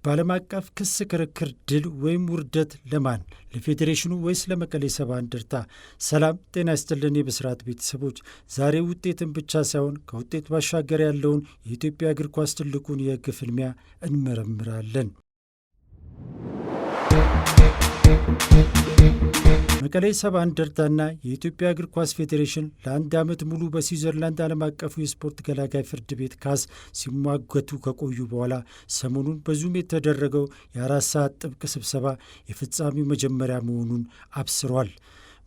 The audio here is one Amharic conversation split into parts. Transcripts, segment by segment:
በዓለም አቀፍ ክስ ክርክር ድል ወይም ውርደት ለማን? ለፌዴሬሽኑ ወይስ ለመቀሌ ሰባ እንደርታ? ሰላም ጤና ይስጥልን የብስራት ቤተሰቦች፣ ዛሬ ውጤትን ብቻ ሳይሆን ከውጤት ባሻገር ያለውን የኢትዮጵያ እግር ኳስ ትልቁን የሕግ ፍልሚያ እንመረምራለን። መቀሌ ሰባ እንደርታና የኢትዮጵያ እግር ኳስ ፌዴሬሽን ለአንድ ዓመት ሙሉ በስዊዘርላንድ ዓለም አቀፉ የስፖርት ገላጋይ ፍርድ ቤት ካስ ሲሟገቱ ከቆዩ በኋላ ሰሞኑን በዙም የተደረገው የ4 ሰዓት ጥብቅ ስብሰባ የፍጻሜው መጀመሪያ መሆኑን አብስሯል።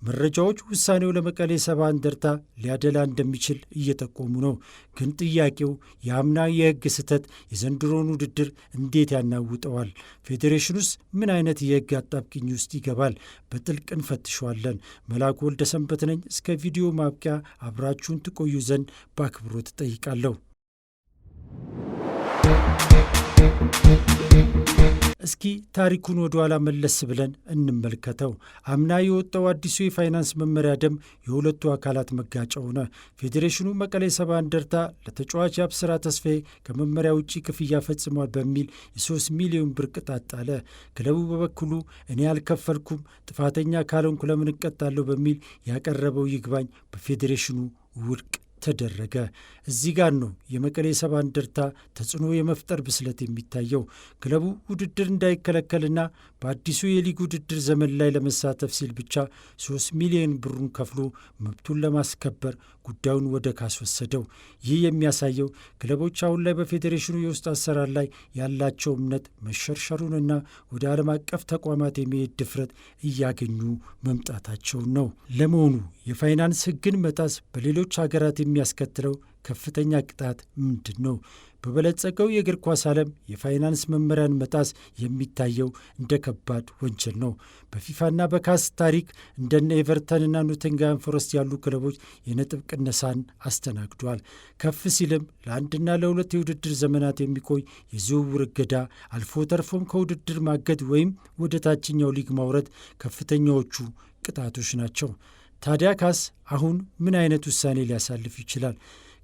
መረጃዎች ውሳኔው ለመቀሌ ሰባ እንደርታ ሊያደላ እንደሚችል እየጠቆሙ ነው። ግን ጥያቄው የአምና የሕግ ስህተት የዘንድሮውን ውድድር እንዴት ያናውጠዋል? ፌዴሬሽኑስ ምን አይነት የሕግ አጣብቂኝ ውስጥ ይገባል? በጥልቅ እንፈትሸዋለን። መላኩ ወልደ ሰንበት ነኝ። እስከ ቪዲዮ ማብቂያ አብራችሁን ትቆዩ ዘንድ በአክብሮት እጠይቃለሁ። እስኪ ታሪኩን ወደ ኋላ መለስ ብለን እንመልከተው። አምና የወጣው አዲሱ የፋይናንስ መመሪያ ደንብ የሁለቱ አካላት መጋጫ ሆነ። ፌዴሬሽኑ መቀሌ ሰባ እንደርታ ለተጫዋች አብስራ ተስፋዬ ከመመሪያ ውጭ ክፍያ ፈጽሟል በሚል የ3 ሚሊዮን ብር ቅጣት ጣለ። ክለቡ በበኩሉ እኔ አልከፈልኩም፣ ጥፋተኛ ካልሆንኩ ለምን እቀጣለሁ በሚል ያቀረበው ይግባኝ በፌዴሬሽኑ ውድቅ ተደረገ። እዚህ ጋር ነው የመቀሌ ሰባ እንደርታ ተጽዕኖ የመፍጠር ብስለት የሚታየው። ክለቡ ውድድር እንዳይከለከልና በአዲሱ የሊግ ውድድር ዘመን ላይ ለመሳተፍ ሲል ብቻ 3 ሚሊዮን ብሩን ከፍሎ መብቱን ለማስከበር ጉዳዩን ወደ ካስ ወሰደው። ይህ የሚያሳየው ክለቦች አሁን ላይ በፌዴሬሽኑ የውስጥ አሰራር ላይ ያላቸው እምነት መሸርሸሩንና ወደ ዓለም አቀፍ ተቋማት የሚሄድ ድፍረት እያገኙ መምጣታቸውን ነው። ለመሆኑ የፋይናንስ ሕግን መጣስ በሌሎች ሀገራት የሚያስከትለው ከፍተኛ ቅጣት ምንድን ነው? በበለጸገው የእግር ኳስ ዓለም የፋይናንስ መመሪያን መጣስ የሚታየው እንደ ከባድ ወንጀል ነው። በፊፋና በካስ ታሪክ እንደነ ኤቨርተንና ኖቲንግሃም ፎረስት ያሉ ክለቦች የነጥብ ቅነሳን አስተናግዷል። ከፍ ሲልም ለአንድና ለሁለት የውድድር ዘመናት የሚቆይ የዝውውር እገዳ፣ አልፎ ተርፎም ከውድድር ማገድ ወይም ወደ ታችኛው ሊግ ማውረድ ከፍተኛዎቹ ቅጣቶች ናቸው። ታዲያ ካስ አሁን ምን አይነት ውሳኔ ሊያሳልፍ ይችላል?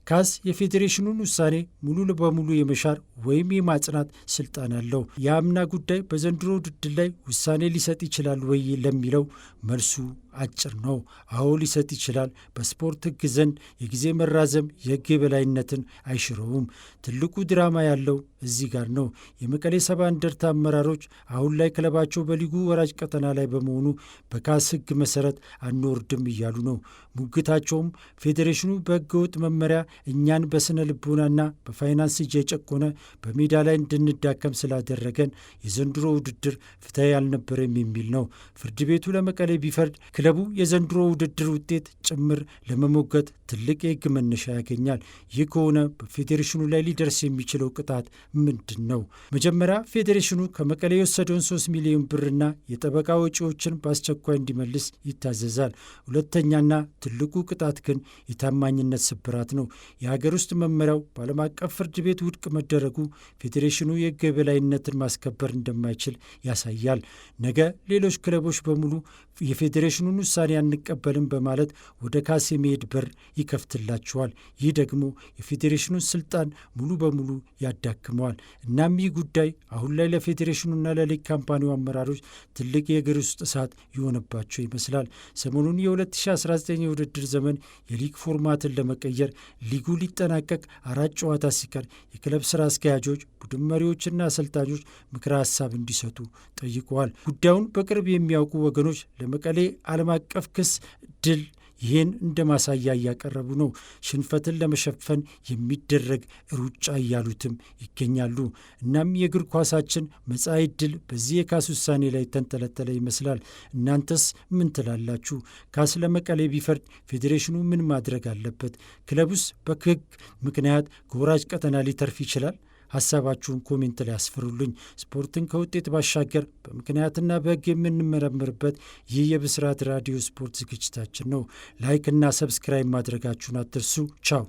ካስ የፌዴሬሽኑን ውሳኔ ሙሉ በሙሉ የመሻር ወይም የማጽናት ስልጣን አለው። የአምና ጉዳይ በዘንድሮ ውድድር ላይ ውሳኔ ሊሰጥ ይችላል ወይ ለሚለው መልሱ አጭር ነው። አዎ ሊሰጥ ይችላል። በስፖርት ሕግ ዘንድ የጊዜ መራዘም የሕግ የበላይነትን አይሽረውም። ትልቁ ድራማ ያለው እዚህ ጋር ነው። የመቀሌ ሰባ እንደርታ አመራሮች አሁን ላይ ክለባቸው በሊጉ ወራጅ ቀጠና ላይ በመሆኑ በካስ ሕግ መሰረት አንወርድም እያሉ ነው። ሙግታቸውም ፌዴሬሽኑ በሕገወጥ መመሪያ እኛን በስነ ልቦናና በፋይናንስ እየጨቆነ በሜዳ ላይ እንድንዳከም ስላደረገን የዘንድሮ ውድድር ፍትሐዊ አልነበረም የሚል ነው። ፍርድ ቤቱ ለመቀሌ ቢፈርድ ክለቡ የዘንድሮ ውድድር ውጤት ጭምር ለመሞገት ትልቅ የሕግ መነሻ ያገኛል። ይህ ከሆነ በፌዴሬሽኑ ላይ ሊደርስ የሚችለው ቅጣት ምንድን ነው? መጀመሪያ ፌዴሬሽኑ ከመቀሌ የወሰደውን 3 ሚሊዮን ብርና የጠበቃ ወጪዎችን በአስቸኳይ እንዲመልስ ይታዘዛል። ሁለተኛና ትልቁ ቅጣት ግን የታማኝነት ስብራት ነው። የሀገር ውስጥ መመሪያው በዓለም አቀፍ ፍርድ ቤት ውድቅ መደረጉ ፌዴሬሽኑ የሕግ የበላይነትን ማስከበር እንደማይችል ያሳያል። ነገ ሌሎች ክለቦች በሙሉ የፌዴሬሽኑን ውሳኔ አንቀበልም በማለት ወደ ካስ የመሄድ በር ይከፍትላቸዋል። ይህ ደግሞ የፌዴሬሽኑን ስልጣን ሙሉ በሙሉ ያዳክመዋል። እናም ይህ ጉዳይ አሁን ላይ ለፌዴሬሽኑና ለሊግ ካምፓኒው አመራሮች ትልቅ የእግር ውስጥ እሳት የሆነባቸው ይመስላል። ሰሞኑን የ2019 የውድድር ዘመን የሊግ ፎርማትን ለመቀየር ሊጉ ሊጠናቀቅ 4 ጨዋታ ሲቀር የክለብ ስራ አስኪያጆች፣ ቡድን መሪዎችና አሰልጣኞች ምክረ ሀሳብ እንዲሰጡ ጠይቀዋል። ጉዳዩን በቅርብ የሚያውቁ ወገኖች ለመቀሌ ዓለም አቀፍ ክስ ድል ይህን እንደ ማሳያ እያቀረቡ ነው። ሽንፈትን ለመሸፈን የሚደረግ ሩጫ እያሉትም ይገኛሉ። እናም የእግር ኳሳችን መጻኢ ዕድል በዚህ የካስ ውሳኔ ላይ ተንጠለጠለ ይመስላል። እናንተስ ምን ትላላችሁ? ካስ ለመቀሌ ቢፈርድ ፌዴሬሽኑ ምን ማድረግ አለበት? ክለቡስ በሕግ ምክንያት ከወራጅ ቀጠና ሊተርፍ ይችላል? ሐሳባችሁን ኮሜንት ላይ ያስፍሩልኝ። ስፖርትን ከውጤት ባሻገር በምክንያትና በሕግ የምንመረምርበት ይህ የብስራት ራዲዮ ስፖርት ዝግጅታችን ነው። ላይክና ሰብስክራይብ ማድረጋችሁን አትርሱ። ቻው።